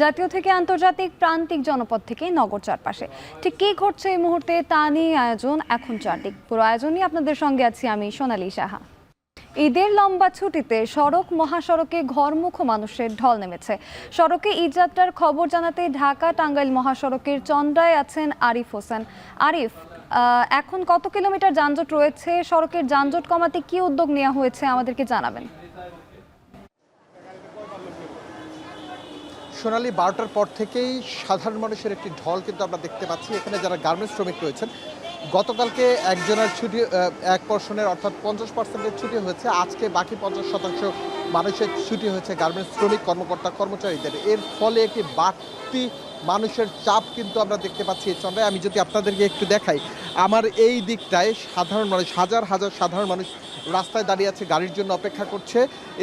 জাতীয় থেকে আন্তর্জাতিক প্রান্তিক জনপদ থেকে নগর চারপাশে ঠিক কি ঘটছে এই মুহূর্তে তা নিয়ে আয়োজন এখন চারদিক। পুরো আয়োজন নিয়ে আপনাদের সঙ্গে আছি আমি সোনালী সাহা। ঈদের লম্বা ছুটিতে সড়ক মহাসড়কে ঘরমুখ মানুষের ঢল নেমেছে। সড়কে ঈদ যাত্রার খবর জানাতে ঢাকা টাঙ্গাইল মহাসড়কের চন্দ্রায় আছেন আরিফ হোসেন। আরিফ, এখন কত কিলোমিটার যানজট রয়েছে? সড়কের যানজট কমাতে কি উদ্যোগ নেওয়া হয়েছে আমাদেরকে জানাবেন। সোনালী 12টার পর থেকেই সাধারণ মানুষের একটি ঢল কিন্তু আমরা দেখতে পাচ্ছি। এখানে যারা গার্মেন্টস শ্রমিক রয়েছেন, গতকালকে একজনের ছুটি, এক পর্সনের অর্থাৎ 50% ছুটি হয়েছে। আজকে বাকি 50% মানুষের ছুটি হয়েছে গার্মেন্টস শ্রমিক কর্মকর্তা কর্মচারীদের। এর ফলে একটি বাড়তি মানুষের চাপ কিন্তু আমরা দেখতে পাচ্ছি এই চন্দ্রায়। আমি যদি আপনাদেরকে একটু দেখাই, আমার এই দিকটায় সাধারণ মানুষ, হাজার হাজার সাধারণ মানুষ রাস্তায় দাঁড়িয়ে আছে, গাড়ির জন্য অপেক্ষা করছে।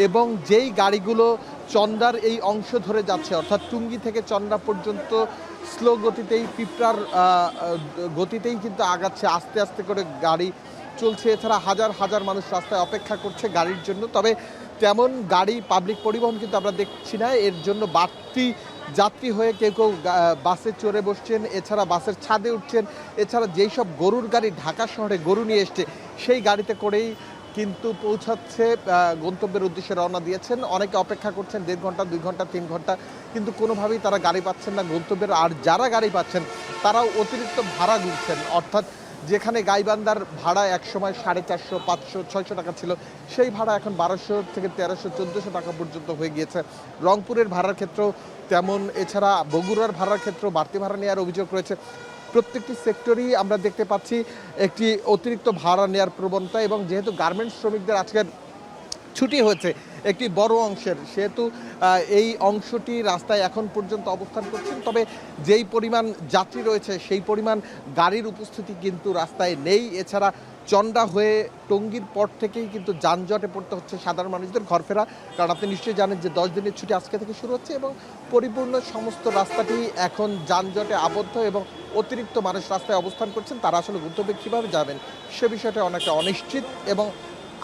এবং যেই গাড়িগুলো চন্দ্রার এই অংশ ধরে যাচ্ছে, অর্থাৎ টুঙ্গি থেকে চন্দ্রা পর্যন্ত স্লো গতিতেই, পিঁপড়ার গতিতেই কিন্তু আগাচ্ছে, আস্তে আস্তে করে গাড়ি চলছে। এছাড়া হাজার হাজার মানুষ রাস্তায় অপেক্ষা করছে গাড়ির জন্য। তবে তেমন গাড়ি, পাবলিক পরিবহন কিন্তু আমরা দেখছি না। এর জন্য বাড়তি যাত্রী হয়ে কেউ কেউ বাসে চড়ে বসছেন, এছাড়া বাসের ছাদে উঠছেন। এছাড়া যেই সব গরুর গাড়ি ঢাকা শহরে গরু নিয়ে এসছে, সেই গাড়িতে করেই কিন্তু পৌঁছাচ্ছে, গন্তব্যের উদ্দেশ্যে রওনা দিয়েছেন। অনেকে অপেক্ষা করছেন 1.5 ঘন্টা, 2 ঘন্টা, 3 ঘন্টা, কিন্তু কোনোভাবেই তারা গাড়ি পাচ্ছেন না গন্তব্যের। আর যারা গাড়ি পাচ্ছেন তারাও অতিরিক্ত ভাড়া গুনছেন, অর্থাৎ যেখানে গাইবান্ধার ভাড়া একসময় 450, 500, 600 টাকা ছিল, সেই ভাড়া এখন 1200 থেকে 1300, 1400 টাকা পর্যন্ত হয়ে গিয়েছে। রংপুরের ভাড়ার ক্ষেত্রেও তেমন, এছাড়া বগুড়ার ভাড়ার ক্ষেত্রেও বাড়তি ভাড়া নেওয়ার অভিযোগ রয়েছে। প্রত্যেকটি সেক্টরই আমরা দেখতে পাচ্ছি একটি অতিরিক্ত ভাড়া নেওয়ার প্রবণতা। এবং যেহেতু গার্মেন্টস শ্রমিকদের আজকের ছুটি হয়েছে একটি বড় অংশের, সেহেতু এই অংশটি রাস্তায় এখন পর্যন্ত অবস্থান করছেন। তবে যেই পরিমাণ যাত্রী রয়েছে সেই পরিমাণ গাড়ির উপস্থিতি কিন্তু রাস্তায় নেই। এছাড়া চন্দ্রা হয়ে টঙ্গীর পর থেকেই কিন্তু যানজটে পড়তে হচ্ছে সাধারণ মানুষদের ঘরফেরা। কারণ আপনি নিশ্চয়ই জানেন যে 10 দিনের ছুটি আজকে থেকে শুরু হচ্ছে এবং পরিপূর্ণ সমস্ত রাস্তাটি এখন যানজটে আবদ্ধ এবং অতিরিক্ত মানুষ রাস্তায় অবস্থান করছেন। তারা আসলে গন্তব্যে কীভাবে যাবেন সে বিষয়টা অনেকটা অনিশ্চিত। এবং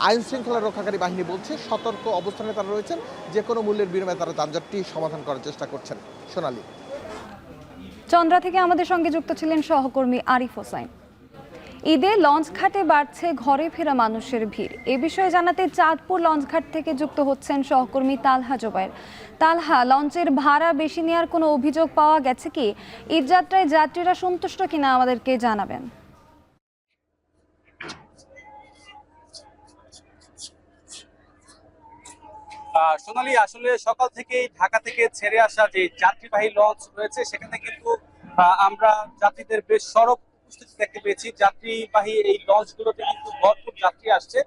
আইন শৃঙ্খলা রক্ষাকারী বাহিনী বলছে সতর্ক অবস্থানে তারা রয়েছেন, যে কোনো মূল্যের বিনিময়ে তারা যানজটটি সমাধান করার চেষ্টা করছেন। সোনালী। চন্দ্রা থেকে আমাদের সঙ্গে যুক্ত ছিলেন সহকর্মী আরিফ হোসেন। ঈদে লঞ্চঘাটে বাড়ছে ঘরে ফেরা মানুষের ভিড়। এ বিষয়ে জানাতে চাঁদপুর লঞ্চঘাট থেকে যুক্ত হচ্ছেন সহকর্মী তালহা জোবায়ের। তালহা, লঞ্চের ভাড়া বেশি নেওয়ার কোনো অভিযোগ পাওয়া গেছে কি? ঈদযাত্রায় যাত্রীরা সন্তুষ্ট কিনা আমাদেরকে জানাবেন। সোনালী, আসলে সকাল থেকেই ঢাকা থেকে ছেড়ে আসা যে যাত্রীবাহী লঞ্চ রয়েছে সেখানে কিন্তু আমরা যাত্রীদের বেশ সরব উপস্থিতি দেখতে পেয়েছি। যাত্রীবাহী এই লঞ্চগুলোতে কিন্তু ভরপুর যাত্রী আসছে।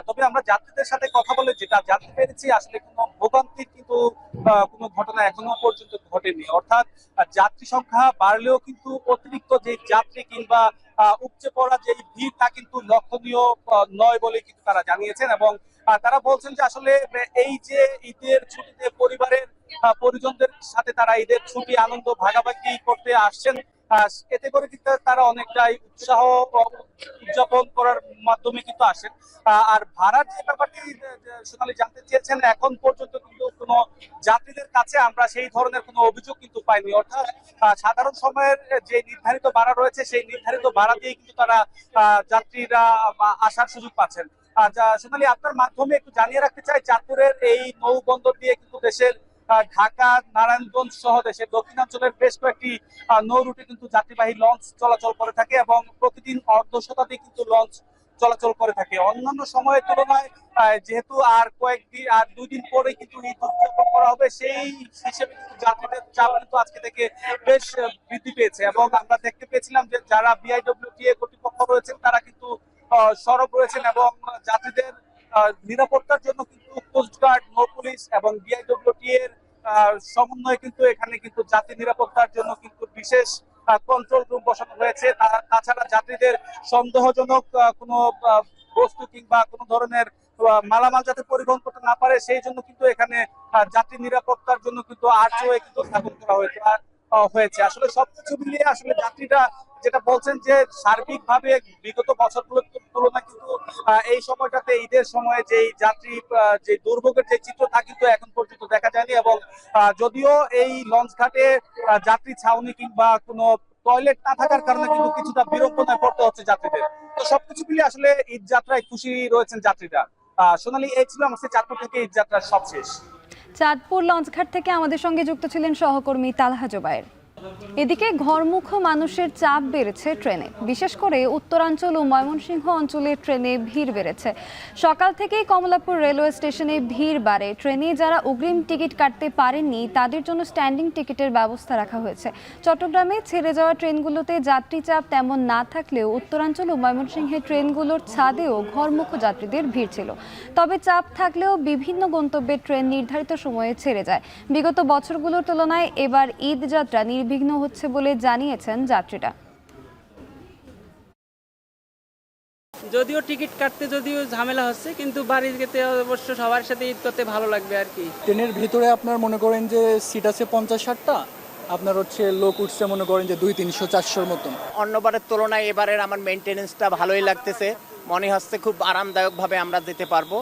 তবে আমরা যাত্রীদের সাথে কথা বলে যেটা জানতে পেরেছি, আসলে কোনো ভোগান্তির কিন্তু কোনো ঘটনা এখনো পর্যন্ত ঘটেনি। অর্থাৎ যাত্রী সংখ্যা বাড়লেও কিন্তু অতিরিক্ত যে যাত্রী কিংবা উপচে পড়া যে ভিড় তা কিন্তু লক্ষণীয় নয় বলে কিন্তু তারা জানিয়েছেন। এবং তারা বলছেন যে আসলে এই যে ঈদের ছুটিতে পরিবারের পরিজনদের সাথে তারা ঈদের ছুটি আনন্দ ভাগাভাগি করতে আসছেন, এতে করে কিন্তু তারা অনেকটাই উৎসাহ উদযাপন করার মাধ্যমে কিন্তু আসেন। আর ভাড়ার যে ব্যাপারটি সোনালী জানতে চেয়েছেন, এখন পর্যন্ত কিন্তু কোনো যাত্রীদের কাছে আমরা সেই ধরনের কোনো অভিযোগ কিন্তু পাইনি। অর্থাৎ সাধারণ সময়ের যে নির্ধারিত ভাড়া রয়েছে সেই নির্ধারিত ভাড়া দিয়ে কিন্তু তারা যাত্রীরা আসার সুযোগ পাচ্ছেন। সোনালী, আপনার মাধ্যমে একটু জানিয়ে রাখতে চাই, চাঁদপুরের এই নৌবন্দর দিয়ে কিন্তু দেশের ঢাকা, নারায়ণগঞ্জ সহ দেশের দক্ষিণাঞ্চলের বেশ কয়েকটি নৌ রুটে কিন্তু যাত্রীবাহী লঞ্চ চলাচল করে থাকে এবং প্রতিদিন অর্ধশতাধিক কিন্তু লঞ্চ চলাচল করে থাকে। অন্যান্য সময়ের তুলনায় যেহেতু আর 2 দিন পরে কিন্তু ঈদ উদযাপন করা হবে, সেই হিসেবে কিন্তু যাত্রীদের চাপ কিন্তু আজকে থেকে বেশ বৃদ্ধি পেয়েছে। এবং আমরা দেখতে পেয়েছিলাম যে যারা বিআইডব্লিউটিএ কর্তৃপক্ষ রয়েছেন তারা কিন্তু সরব রয়েছেন এবং যাত্রীদের নিরাপত্তার জন্য কিন্তু কোস্টগার্ড, নৌ পুলিশ এবং বিআইডব্লিউটি এর সমন্বয়ে কিন্তু এখানে কিন্তু যাত্রী নিরাপত্তার জন্য কিন্তু বিশেষ কন্ট্রোল রুম বসানো হয়েছে। তাছাড়া যাত্রীদের সন্দেহজনক কোনো বস্তু কিংবা কোনো ধরনের মালামাল যাতে পরিবহন করতে না পারে সেই জন্য কিন্তু এখানে যাত্রী নিরাপত্তার জন্য কিন্তু আরটিও কিন্তু স্থাপন করা হয়েছে। হয়েছে। আসলে সবকিছু মিলিয়ে আসলে যাত্রীরা যেটা বলছেন যে সার্বিকভাবে বিগত বছরগুলোর তুলনায় কিন্তু এই সময়টাতে ঈদের সময়ে যে যাত্রী যে দুর্ভোগের যে চিত্র তা কিন্তু এখন পর্যন্ত দেখা যায়নি। এবং যদিও এই লঞ্চ ঘাটে যাত্রী ছাউনি কিংবা কোনো টয়লেট না থাকার কারণে কিন্তু কিছুটা বিড়ম্বনায় পড়তে হচ্ছে যাত্রীদের। তো সবকিছু মিলিয়ে আসলে ঈদ যাত্রায় খুশি রয়েছেন যাত্রীরা। সোনালী, এই ছিল আমার চাঁদপুর থেকে ঈদ যাত্রার সবশেষ। চাঁদপুর লঞ্চঘাট থেকে আমাদের সঙ্গে যুক্ত ছিলেন সহকর্মী তালহা জোবায়ের। এদিকে ঘরমুখ মানুষের চাপ বেড়েছে ট্রেনে, বিশেষ করে উত্তরাঞ্চল ও ময়মনসিংহ অঞ্চলে ট্রেনে ভিড় বেড়েছে। সকাল থেকেই কমলাপুর রেলওয়ে স্টেশনে ভিড় বাড়ে। ট্রেনে যারা অগ্রিম টিকিট কাটতে পারেননি তাদের জন্য স্ট্যান্ডিং টিকিটের ব্যবস্থা রাখা হয়েছে। চট্টগ্রামে ছেড়ে যাওয়া ট্রেনগুলোতে যাত্রী চাপ তেমন না থাকলেও উত্তরাঞ্চল ও ময়মনসিংহের ট্রেনগুলোর ছাদেও ঘরমুখ যাত্রীদের ভিড় ছিল। তবে চাপ থাকলেও বিভিন্ন গন্তব্যের ট্রেন নির্ধারিত সময়ে ছেড়ে যায়। বিগত বছরগুলোর তুলনায় এবার ঈদ যাত্রা বিঘ্ন হচ্ছে বলে জানিয়েছেন যাত্রীরা। যদিও টিকিট কাটতে যদিও ঝামেলা হচ্ছে, কিন্তু বাড়ি যেতে অবশ্য সবার সাথে ঈদ করতে ভালো লাগবে আর কি। ট্রেনের ভিতরে আপনার মনে করেন যে সিট আছে 50-60টা, আপনার হচ্ছে লোক উঠছে মনে করেন যে 200-300-400-র মতন। অন্যবারের তুলনায় এবারের আমার মেনটেনেন্সটা ভালোই লাগতেছে, মনে হচ্ছে খুব আরামদায়কভাবে আমরা যেতে পারবো।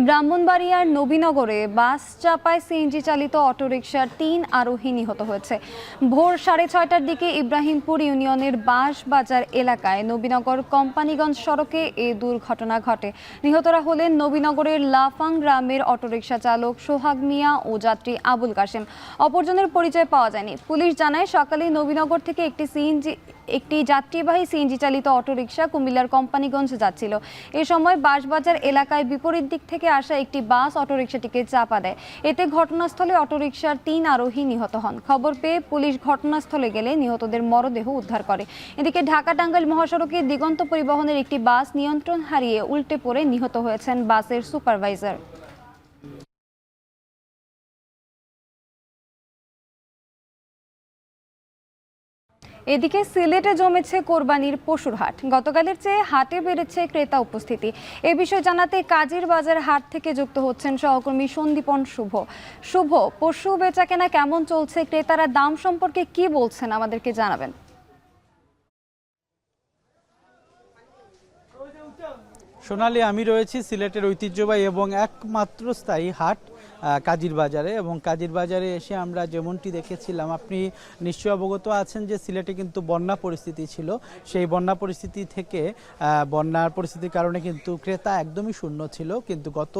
ব্রাহ্মণবাড়িয়ার নবীনগরে বাস চাপায় সিএনজি চালিত অটোরিকশার 3 আরোহী নিহত হয়েছে। ভোর 6:30টার দিকে ইব্রাহিমপুর ইউনিয়নের বাঁশবাজার এলাকায় নবীনগর কোম্পানিগঞ্জ সড়কে এ দুর্ঘটনা ঘটে। নিহতরা হলেন নবীনগরের লাফাং গ্রামের অটোরিকশা চালক সোহাগ মিয়া ও যাত্রী আবুল কাশেম। অপরজনের পরিচয় পাওয়া যায়নি। পুলিশ জানায় সকালে নবীনগর থেকে একটি যাত্রীবাহী সিএনজি চালিত অটোরিকশা কুমিল্লার কোম্পানিগঞ্জ যাচ্ছিল। এ সময় বাঁশবাজার এলাকায় বিপরীত দিক থেকে আসা একটি বাস অটোরিকশাটিকে চাপা দেয়। এতে ঘটনাস্থলে অটোরিকশার 3 আরোহী নিহত হন। খবর পেয়ে পুলিশ ঘটনাস্থলে গেলে নিহতদের মরদেহ উদ্ধার করে। এদিকে ঢাকা টাঙ্গাইল মহাসড়কে দিগন্ত পরিবহনের একটি বাস নিয়ন্ত্রণ হারিয়ে উল্টে পড়ে নিহত হয়েছেন বাসের সুপারভাইজার। এদিকে সিলেটে জমেছে কোরবানির পশুর হাট। গতকালের চেয়ে হাটে বেড়েছে ক্রেতা উপস্থিতি। এ বিষয়ে জানাতে কাজীর বাজার হাট থেকে যুক্ত হচ্ছেন সহকর্মী সন্দীপন শুভ। পশু বেচাকেনা কেমন চলছে, ক্রেতারা দাম সম্পর্কে কি বলছেন আমাদেরকে জানাবেন। সোনালী, আমি রয়েছি সিলেটের ঐতিহ্যবাহী এবং একমাত্র স্থায়ী হাট কাজীর বাজারে। এবং কাজীর বাজারে এসে আমরা যেমনটি দেখেছিলাম, আপনি নিশ্চয়ই অবগত আছেন যে সিলেটে কিন্তু বন্যা পরিস্থিতি ছিল। সেই বন্যা পরিস্থিতি থেকে বন্যার পরিস্থিতির কারণে কিন্তু ক্রেতা একদমই শূন্য ছিল। কিন্তু গত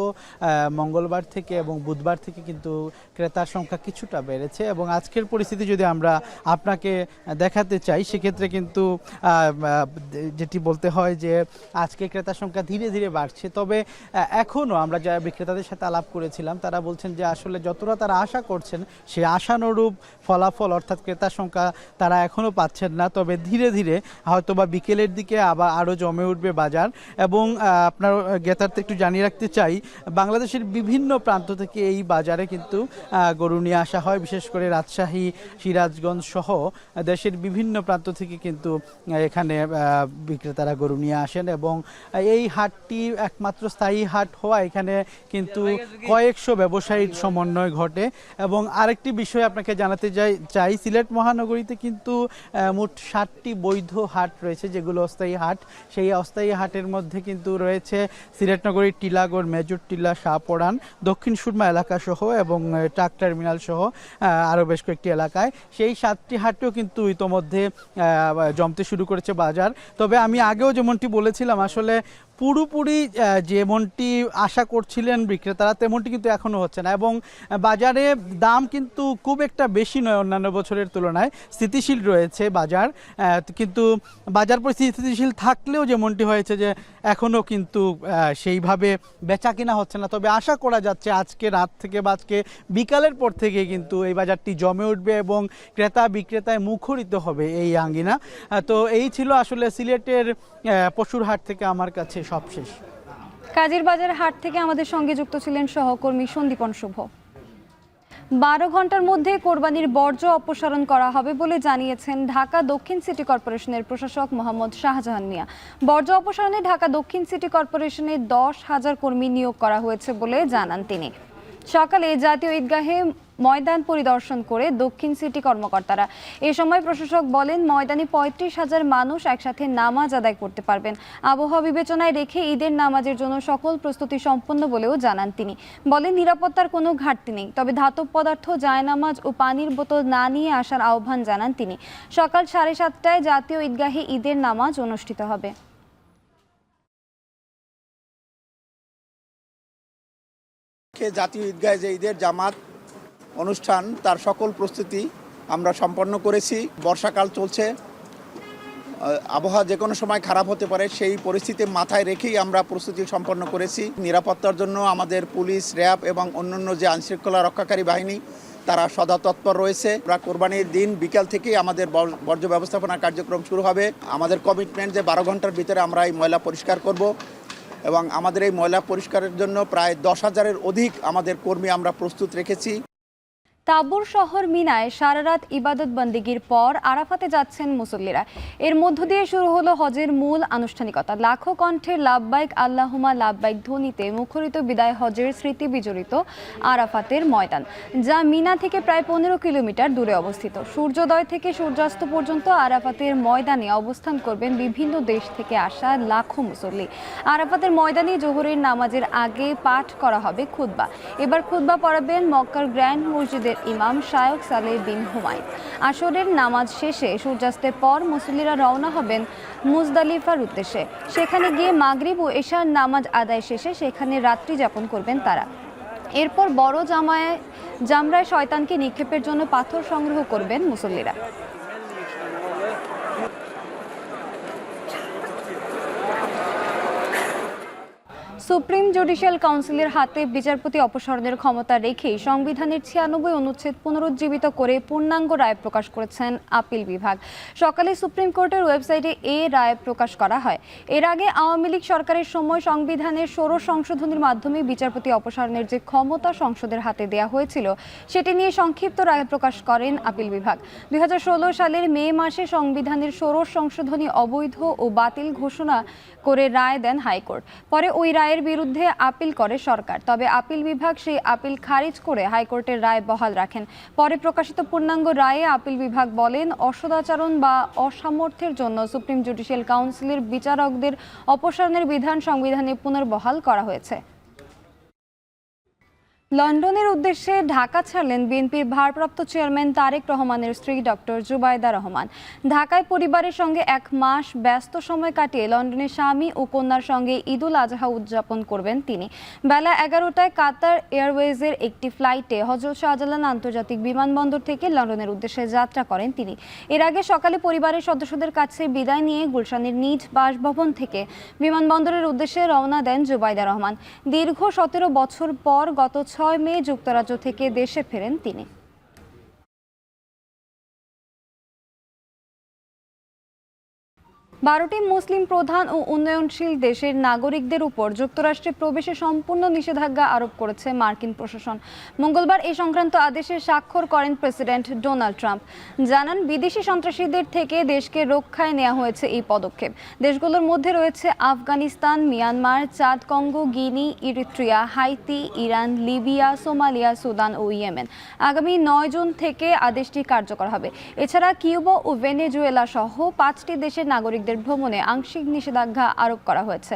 মঙ্গলবার থেকে এবং বুধবার থেকে কিন্তু ক্রেতার সংখ্যা কিছুটা বেড়েছে। এবং আজকের পরিস্থিতি যদি আমরা আপনাকে দেখাতে চাই, সেক্ষেত্রে কিন্তু যেটি বলতে হয় যে আজকে ক্রেতার সংখ্যা ধীরে ধীরে বাড়ছে। তবে এখনও আমরা যারা বিক্রেতাদের সাথে আলাপ করেছিলাম তারা বলছেন যে আসলে যতটা তারা আশা করছেন সে আশানুরূপ ফলাফল অর্থাৎ ক্রেতার সংখ্যা তারা এখনও পাচ্ছেন না। তবে ধীরে ধীরে হয়তো বা বিকেলের দিকে আবার আরও জমে উঠবে বাজার। এবং আপনার ক্রেতাদের একটু জানিয়ে রাখতে চাই, বাংলাদেশের বিভিন্ন প্রান্ত থেকে এই বাজারে কিন্তু গরু নিয়ে আসা হয়। বিশেষ করে রাজশাহী, সিরাজগঞ্জ সহ দেশের বিভিন্ন প্রান্ত থেকে কিন্তু এখানে বিক্রেতারা গরু নিয়ে আসেন। এবং এই হাটটি একমাত্র স্থায়ী হাট হওয়া এখানে কিন্তু কয়েকশো ব্যবসায়ীর সমন্বয় ঘটে। এবং আরেকটি বিষয় আপনাকে জানাতে চাই, সিলেট মহানগরীতে কিন্তু মোট 7টি বৈধ হাট রয়েছে, যেগুলো অস্থায়ী হাট। সেই অস্থায়ী হাটের মধ্যে কিন্তু রয়েছে সিলেট নগরীর টিলাগড়, মেজর টিলা, শাহপরান, দক্ষিণ সুরমা এলাকা সহ এবং ট্রাক টার্মিনাল সহ আরও বেশ কয়েকটি এলাকায়। সেই 7টি হাটেও কিন্তু ইতোমধ্যে জমতে শুরু করেছে বাজার। তবে আমি আগেও যেমনটি বলেছিলাম, আসলে পুরোপুরি যেমনটি আশা করছিলেন বিক্রেতারা তেমনটি কিন্তু এখনও হচ্ছে না। এবং বাজারে দাম কিন্তু খুব একটা বেশি নয়, অন্যান্য বছরের তুলনায় স্থিতিশীল রয়েছে বাজার। কিন্তু বাজার পরিস্থিতি স্থিতিশীল থাকলেও যেমনটি হয়েছে যে এখনও কিন্তু সেইভাবে বেচা কিনা হচ্ছে না। তবে আশা করা যাচ্ছে আজকে রাত থেকে বা আজকে বিকালের পর থেকে কিন্তু এই বাজারটি জমে উঠবে এবং ক্রেতা বিক্রেতায় মুখরিত হবে এই আঙ্গিনা। তো এই ছিল আসলে সিলেটের পশুর হাট থেকে আমার কাছে সবশেষ। কাজীর বাজার হাট থেকে আমাদের সঙ্গে যুক্ত ছিলেন সহকর্মী সন্দীপন শুভ। 12 ঘন্টার মধ্যে কোরবানির বর্জ্য অপসারণ করা হবে বলে জানিয়েছেন ঢাকা দক্ষিণ সিটি কর্পোরেশনের প্রশাসক মোহাম্মদ শাহজাহান মিয়া। বর্জ্য অপসারণে ঢাকা দক্ষিণ সিটি কর্পোরেশনে 10,000 কর্মী নিয়োগ করা হয়েছে বলে জানান তিনি। সকালে জাতীয় ঈদগাহে ময়দান পরিদর্শন করে দক্ষিণ সিটি কর্মকর্তারা। এ সময় প্রশাসক বলেন, ময়দানে 35,000 মানুষ একসাথে নামাজ আদায় করতে পারবেন। আবহাওয়া বিবেচনায় রেখে ঈদের নামাজের জন্য সকল প্রস্তুতি সম্পন্ন বলেও জানান তিনি। বলেন, নিরাপত্তার কোনো ঘাটতি নেই, তবে ধাতব পদার্থ, জায়নামাজ ও পানির বোতল না নিয়ে আসার আহ্বান জানান তিনি। সকাল 7:30টায় জাতীয় ঈদগাহে ঈদের নামাজ অনুষ্ঠিত হবে। জাতীয় ঈদগাহে যে ঈদের জামাত অনুষ্ঠান তার সকল প্রস্তুতি আমরা সম্পন্ন করেছি। বর্ষাকাল চলছে, আবহাওয়া যে কোনো সময় খারাপ হতে পারে, সেই পরিস্থিতি মাথায় রেখেই আমরা প্রস্তুতি সম্পন্ন করেছি। নিরাপত্তার জন্য আমাদের পুলিশ, র্যাব এবং অন্যান্য যে আইনশৃঙ্খলা রক্ষাকারী বাহিনী তারা সদা তৎপর রয়েছে। আমরা কোরবানির দিন বিকাল থেকেই আমাদের বর্জ্য ব্যবস্থাপনা কার্যক্রম শুরু হবে। আমাদের কমিটমেন্ট যে 12 ঘন্টার ভিতরে আমরা এই ময়লা পরিষ্কার করব এবং আমাদের এই ময়লা পরিষ্কারের জন্য প্রায় 10,000-এর অধিক আমাদের কর্মী আমরা প্রস্তুত রেখেছি। তাবুর শহর মিনায় সারা রাত ইবাদত বন্দেগীর পর আরাফাতে যাচ্ছেন মুসল্লিরা। এর মধ্য দিয়ে শুরু হলো হজের মূল আনুষ্ঠানিকতা। লাখো কণ্ঠের লাব্বাইক আল্লাহুম্মা লাব্বাইক ধ্বনিতে মুখরিত বিদায় হজের স্মৃতি বিজড়িত আরাফাতের ময়দান, যা মিনা থেকে প্রায় 15 কিলোমিটার দূরে অবস্থিত। সূর্যোদয় থেকে সূর্যাস্ত পর্যন্ত আরাফাতের ময়দানে অবস্থান করবেন বিভিন্ন দেশ থেকে আসা লাখো মুসল্লি। আরাফাতের ময়দানে জোহরের নামাজের আগে পাঠ করা হবে খুতবা। এবার খুতবা পড়াবেন মক্কার গ্র্যান্ড মসজিদের ইমাম শায়খ সালেহ বিন হুমায়ুন। আসরের নামাজ শেষে সূর্যাস্তের পর মুসল্লিরা রওনা হবেন মুজদালিফার উদ্দেশ্যে। সেখানে গিয়ে মাগরিব ও এশার নামাজ আদায় শেষে সেখানে রাত্রি যাপন করবেন তারা। এরপর বড় জামরায় শয়তানকে নিক্ষেপের জন্য পাথর সংগ্রহ করবেন মুসল্লিরা। সুপ্রিম জুডিশিয়াল কাউন্সিলের হাতে বিচারপতি অপসারণের ক্ষমতা রেখেই সংবিধানের 96 অনুচ্ছেদ পুনরুজ্জীবিত করে পূর্ণাঙ্গ রায় প্রকাশ করেছেন আপিল বিভাগ। সকালে সুপ্রিম কোর্টের ওয়েবসাইটে এ রায় প্রকাশ করা হয়। এর আগে আওয়ামী লীগ সরকারের সময় সংবিধানের 16 সংশোধনীর মাধ্যমে বিচারপতি অপসারণের যে ক্ষমতা সংসদের হাতে দেয়া হয়েছিল, সেটি নিয়ে সংক্ষিপ্ত রায় প্রকাশ করেন আপিল বিভাগ। 2016 সালের মে মাসে সংবিধানের 16 সংশোধনী অবৈধ ও বাতিল ঘোষণা করে রায় দেন হাইকোর্ট। পরে ওই রায়ের বিরুদ্ধে আপিল করে সরকার, তবে আপিল বিভাগ সেই আপিল খারিজ করে হাইকোর্টের রায় বহাল রাখেন। পরে প্রকাশিত পূর্ণাঙ্গ রায়ে আপিল বিভাগ বলেন, অসদাচরণ বা অসামর্থ্যের জন্য সুপ্রিম জুডিশিয়াল কাউন্সিলের বিচারকদের অপসারণের বিধান সংবিধানে পুনর্বহাল করা হয়েছে। লন্ডনের উদ্দেশ্যে ঢাকা ছাড়লেন বিএনপির ভারপ্রাপ্ত চেয়ারম্যান তারেক রহমানের স্ত্রী ডক্টর জুবাইদা রহমান। ঢাকায় পরিবারের সঙ্গে 1 মাস ব্যস্ত সময় কাটিয়ে লন্ডনে স্বামী ও কন্যার সঙ্গে ঈদুল আজহা উদযাপন করবেন তিনি। বেলা 11টায় কাতার এয়ারওয়েজের একটি ফ্লাইটে হযরত শাহজালাল আন্তর্জাতিক বিমানবন্দর থেকে লন্ডনের উদ্দেশ্যে যাত্রা করেন তিনি। এর আগে সকালে পরিবারের সদস্যদের কাছে বিদায় নিয়ে গুলশানের নিজ বাসভবন থেকে বিমানবন্দরের উদ্দেশ্যে রওনা দেন জুবাইদা রহমান। দীর্ঘ 17 বছর পর গত 6 মে যুক্তরাজ্য থেকে দেশে ফেরেন তিনি। 12টি মুসলিম প্রধান ও উন্নয়নশীল দেশের নাগরিকদের উপর যুক্তরাষ্ট্রে প্রবেশে সম্পূর্ণ নিষেধাজ্ঞা আরোপ করেছে মার্কিন প্রশাসন। মঙ্গলবার এই সংক্রান্ত আদেশে স্বাক্ষর করেন প্রেসিডেন্ট ডোনাল্ড ট্রাম্প। জানান, বিদেশি সন্ত্রাসীদের থেকে দেশকে রক্ষায় নেওয়া হয়েছে এই পদক্ষেপ। দেশগুলোর মধ্যে রয়েছে Afghanistan, Myanmar, Chad, Congo, Guinea, Eritrea, Haiti, Iran, Libya, Somalia, Sudan ও ইয়েমেন। আগামী 9 জুন থেকে আদেশটি কার্যকর হবে। এছাড়া কিউবা ও ভেনেজুয়েলা সহ 5টি দেশের নাগরিকদের ভ্রমণে আংশিক নিষেধাজ্ঞা আরোপ করা হয়েছে।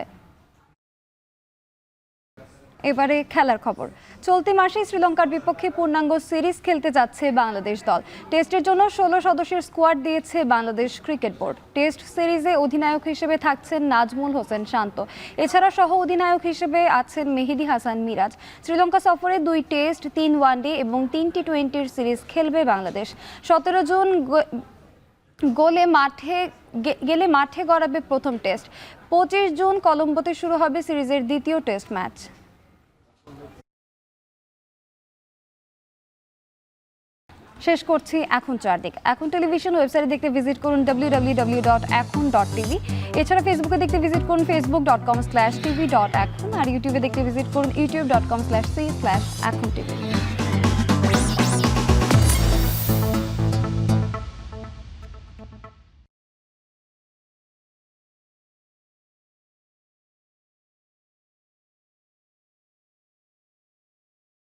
এবারে খেলার খবর। চলতি মাসে শ্রীলঙ্কার বিপক্ষে পূর্ণাঙ্গ সিরিজ খেলতে যাচ্ছে বাংলাদেশ দল। টেস্টের জন্য 16 সদস্যের স্কোয়াড দিয়েছে বাংলাদেশ ক্রিকেট বোর্ড। টেস্ট সিরিজে অধিনায়ক হিসেবে থাকছেন নাজমুল হোসেন শান্ত। এছাড়া সহ অধিনায়ক হিসেবে আছেন মেহেদী হাসান মিরাজ। শ্রীলঙ্কা সফরে 2 টেস্ট, 3 ওয়ানডে এবং 3 টি-20 সিরিজ খেলবে বাংলাদেশ। 17 জুন গেলে মাঠে গড়াবে প্রথম টেস্ট। 25 জুন কলম্বোতে শুরু হবে সিরিজের দ্বিতীয় টেস্ট ম্যাচ। শেষ করছি এখন চারদিক। এখন টেলিভিশন ওয়েবসাইটে দেখতে ভিজিট করুন www.ekhon.tv। এছাড়া ফেসবুকে দেখতে ভিজিট করুন facebook.com/tv.ekhon আর ইউটিউবে দেখতে ভিজিট করুন youtube.com/c/ekhon tv।